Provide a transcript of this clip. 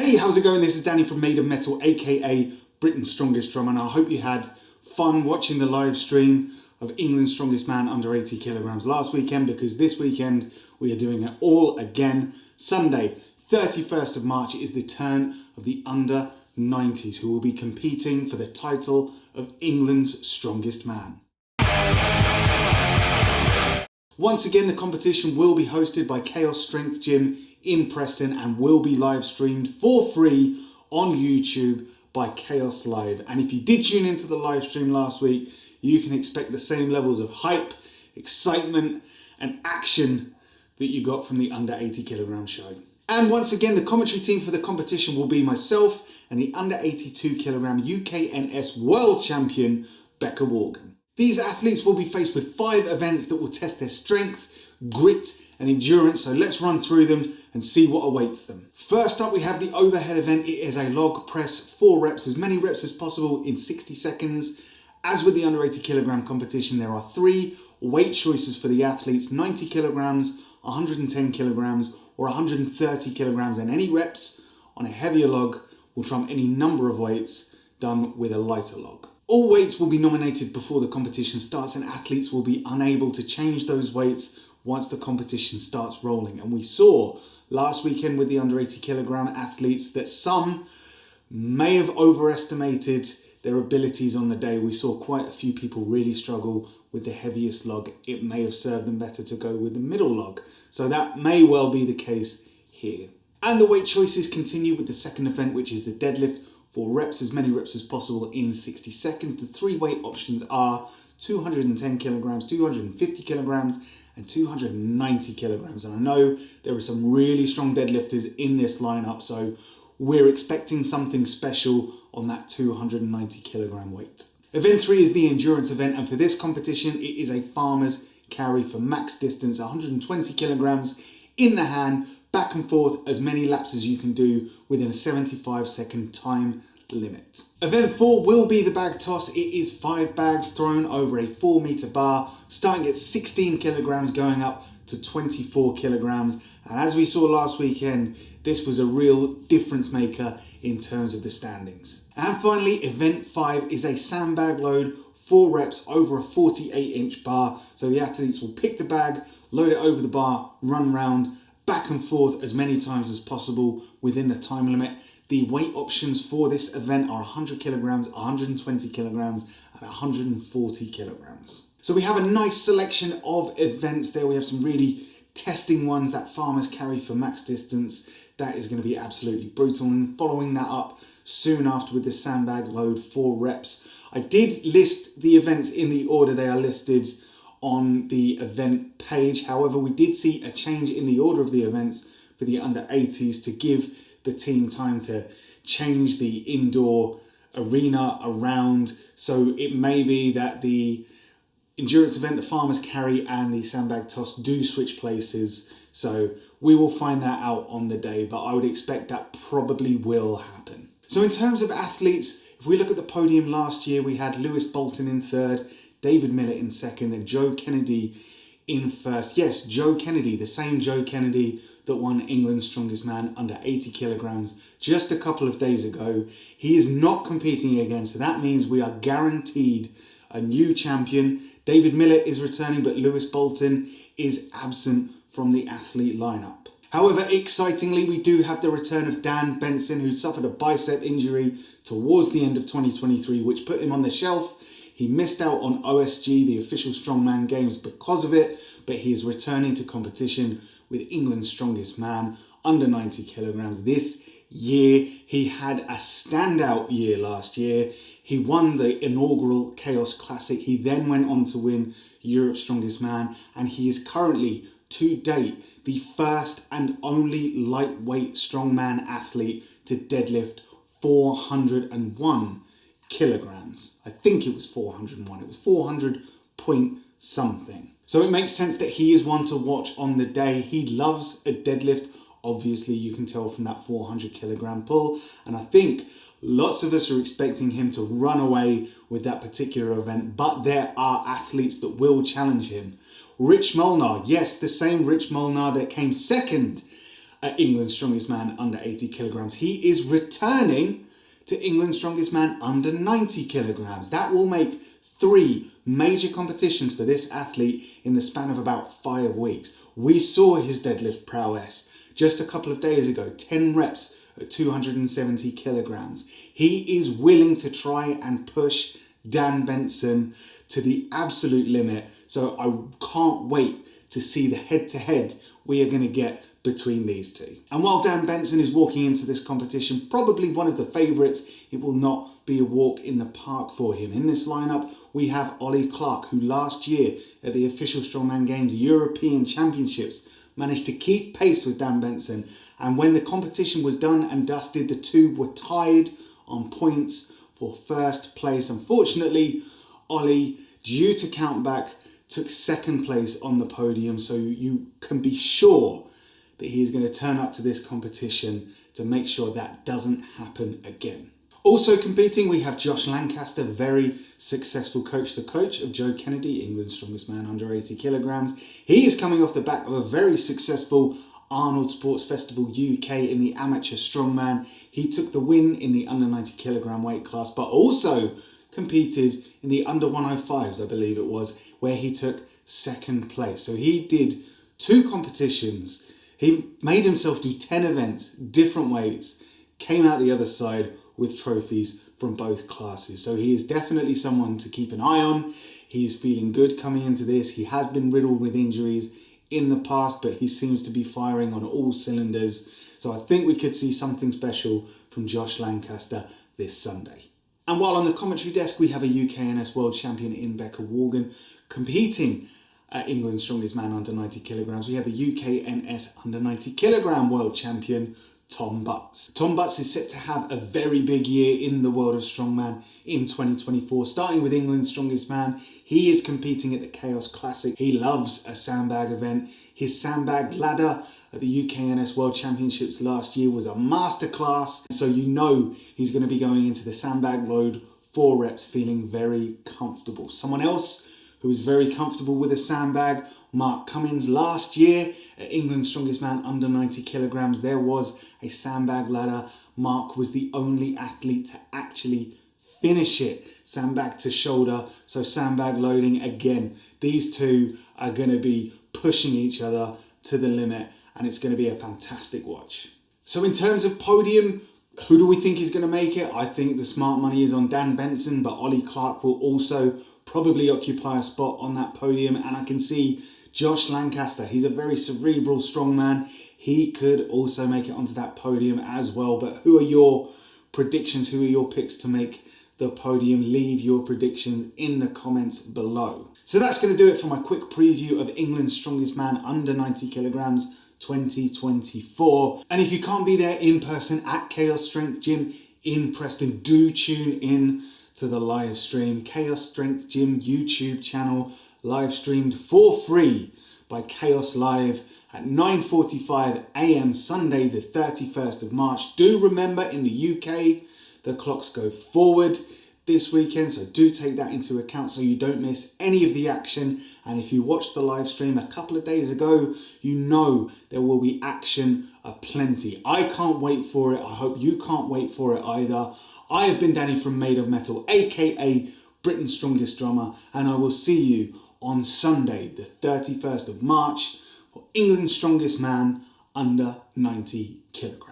Hey, how's it going? This is Danny from Made of Metal, aka Britain's Strongest Drummer, and I hope you had fun watching the live stream of England's Strongest Man under 80 kilograms last weekend, because this weekend we are doing it all again. Sunday, 31st of March is the turn of the under 90s, who will be competing for the title of England's Strongest Man. Once again, the competition will be hosted by Chaos Strength Gym in Preston and will be live streamed for free on YouTube by Chaos Live. And if you did tune into the live stream last week, you can expect the same levels of hype, excitement and action that you got from the under 80 kilogram show. And once again, the commentary team for the competition will be myself and the under 82 kilogram UKNS World Champion Becca Morgan. These athletes will be faced with 5 events that will test their strength, grit and endurance, so let's run through them and see what awaits them. First up, we have the overhead event. It is a log press 4 reps, as many reps as possible in 60 seconds. As with the under 80 kilogram competition, there are 3 weight choices for the athletes: 90 kilograms, 110 kilograms or 130 kilograms, and any reps on a heavier log will trump any number of weights done with a lighter log. All weights will be nominated before the competition starts, and athletes will be unable to change those weights once the competition starts rolling. And we saw last weekend with the under 80 kilogram athletes that some may have overestimated their abilities on the day. We saw quite a few people really struggle with the heaviest log. It may have served them better to go with the middle log. So that may well be the case here. And the weight choices continue with the second event, which is the deadlift. 4 reps, as many reps as possible in 60 seconds. The 3 weight options are 210 kilograms, 250 kilograms, and 290 kilograms. And I know there are some really strong deadlifters in this lineup, so we're expecting something special on that 290 kilogram weight. Event 3 is the endurance event, and for this competition, it is a farmer's carry for max distance, 120 kilograms in the hand, back and forth as many laps as you can do within a 75-second time limit. Event 4 will be the bag toss. It is 5 bags thrown over a 4-meter bar, starting at 16 kilograms going up to 24 kilograms. And as we saw last weekend, this was a real difference maker in terms of the standings. And finally, event 5 is a sandbag load, 4 reps over a 48-inch bar. So the athletes will pick the bag, load it over the bar, run round, back and forth as many times as possible within the time limit. The weight options for this event are 100 kilograms, 120 kilograms, and 140 kilograms. So we have a nice selection of events there. We have some really testing ones. That farmer's carry for max distance, that is going to be absolutely brutal. And following that up soon after with the sandbag load, 4 reps. I did list the events in the order they are listed on the event page. However, we did see a change in the order of the events for the under 80s to give the team time to change the indoor arena around. So it may be that the endurance event, the farmer's carry and the sandbag toss do switch places. So we will find that out on the day, but I would expect that probably will happen. So in terms of athletes, if we look at the podium last year, we had Lewis Bolton in 3rd, David Miller in 2nd, and Joe Kennedy in 1st. Yes, Joe Kennedy, the same Joe Kennedy that won England's Strongest Man under 80 kilograms just a couple of days ago. He is not competing again, so that means we are guaranteed a new champion. David Miller is returning, but Lewis Bolton is absent from the athlete lineup. However, excitingly, we do have the return of Dan Benson, who suffered a bicep injury towards the end of 2023, which put him on the shelf. He missed out on OSG, the official Strongman Games, because of it, but he is returning to competition with England's Strongest Man under 90 kilograms this year. He had a standout year last year. He won the inaugural Chaos Classic. He then went on to win Europe's Strongest Man, and he is currently, to date, the first and only lightweight strongman athlete to deadlift 401 kilograms. I think it was 401. It was 400 point something. So it makes sense that he is one to watch on the day. He loves a deadlift. Obviously, you can tell from that 400 kilogram pull. And I think lots of us are expecting him to run away with that particular event. But there are athletes that will challenge him. Rich Molnar, yes, the same Rich Molnar that came 2nd England's Strongest Man under 80 kilograms. He is returning to England's Strongest Man under 90 kilograms. That will make 3 major competitions for this athlete in the span of about 5 weeks. We saw his deadlift prowess just a couple of days ago, 10 reps at 270 kilograms. He is willing to try and push Dan Benson to the absolute limit. So I can't wait to see the head-to-head we are going to get between these two. And while Dan Benson is walking into this competition, probably one of the favourites, it will not be a walk in the park for him. In this lineup, we have Ollie Clark, who last year at the official Strongman Games European Championships managed to keep pace with Dan Benson. And when the competition was done and dusted, the two were tied on points for first place. Unfortunately, Ollie, due to countback, took second place on the podium. So you can be sure that he is going to turn up to this competition to make sure that doesn't happen again. Also competing, we have Josh Lancaster, very successful coach, the coach of Joe Kennedy, England's Strongest Man under 80 kilograms. He is coming off the back of a very successful Arnold Sports Festival UK in the amateur strongman. He took the win in the under 90 kilogram weight class, but also competed in the under 105s, I believe it was, where he took second place. So he did 2 competitions. He made himself do 10 events, different weights, came out the other side with trophies from both classes. So he is definitely someone to keep an eye on. He is feeling good coming into this. He has been riddled with injuries in the past, but he seems to be firing on all cylinders. So I think we could see something special from Josh Lancaster this Sunday. And while on the commentary desk, we have a UKNS World Champion in Becca Morgan competing at England's Strongest Man under 90 kilograms. We have the UKNS under 90 kilogram World Champion, Tom Butts. Tom Butts is set to have a very big year in the world of strongman in 2024. Starting with England's Strongest Man, he is competing at the Chaos Classic. He loves a sandbag event. His sandbag ladder at the UKNS World Championships last year was a masterclass. So you know he's going to be going into the sandbag load 4 reps feeling very comfortable. Someone else who is very comfortable with a sandbag, Mark Cummins. Last year at England's Strongest Man under 90 kilograms, there was a sandbag ladder. Mark was the only athlete to actually finish it, sandbag to shoulder. So sandbag loading again. These two are going to be pushing each other to the limit, and it's going to be a fantastic watch. So in terms of podium, who do we think is going to make it? I think the smart money is on Dan Benson, but Ollie Clark will also probably occupy a spot on that podium. And I can see Josh Lancaster. He's a very cerebral strongman. He could also make it onto that podium as well. But who are your predictions? Who are your picks to make the podium? Leave your predictions in the comments below. So that's going to do it for my quick preview of England's Strongest Man under 90 kilograms 2024. And if you can't be there in person at Chaos Strength Gym in Preston, do tune in to the live stream. Chaos Strength Gym YouTube channel live streamed for free by Chaos Live at 9:45 AM Sunday the 31st of March. Do remember, in the UK the clocks go forward this weekend, so do take that into account so you don't miss any of the action. And if you watched the live stream a couple of days ago, you know there will be action aplenty. I can't wait for it. I hope you can't wait for it either. I have been Danny from Made of Metal, aka Britain's Strongest Drummer, and I will see you on Sunday the 31st of March for England's Strongest Man under 90 kilograms.